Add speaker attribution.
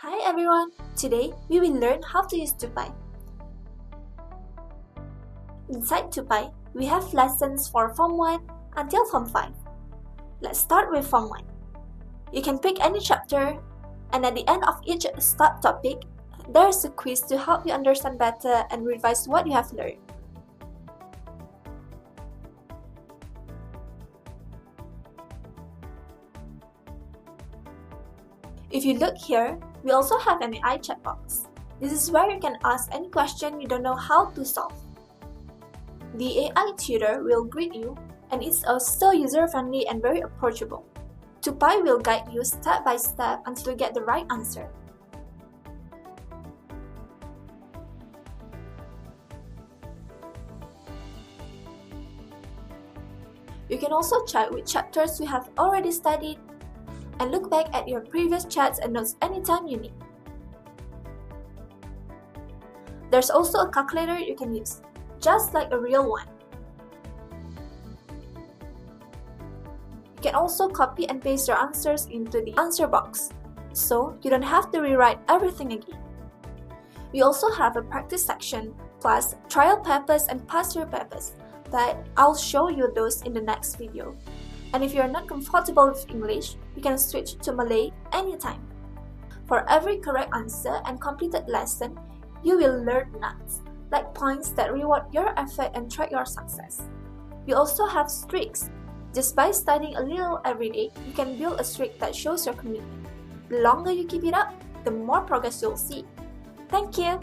Speaker 1: Hi everyone! Today we will learn how to use Tupai. Inside Tupai, we have lessons for Form 1 until Form 5. Let's start with Form 1. You can pick any chapter, and at the end of each start topic, there is a quiz to help you understand better and revise what you have learned. If you look here, we also have an AI chat box. This is where you can ask any question you don't know how to solve. The AI tutor will greet you, and it's also user-friendly and very approachable. Tupai will guide you step by step until you get the right answer. You can also check which chapters you have already studied and look back at your previous chats and notes anytime you need. There's also a calculator you can use, just like a real one. You can also copy and paste your answers into the answer box, so you don't have to rewrite everything again. We also have a practice section, plus trial papers and past year papers, but I'll show you those in the next video. And if you're not comfortable with English, you can switch to Malay anytime. For every correct answer and completed lesson, you will learn nuts, like points that reward your effort and track your success. We also have streaks. Just by studying a little every day, you can build a streak that shows your commitment. The longer you keep it up, the more progress you'll see. Thank you!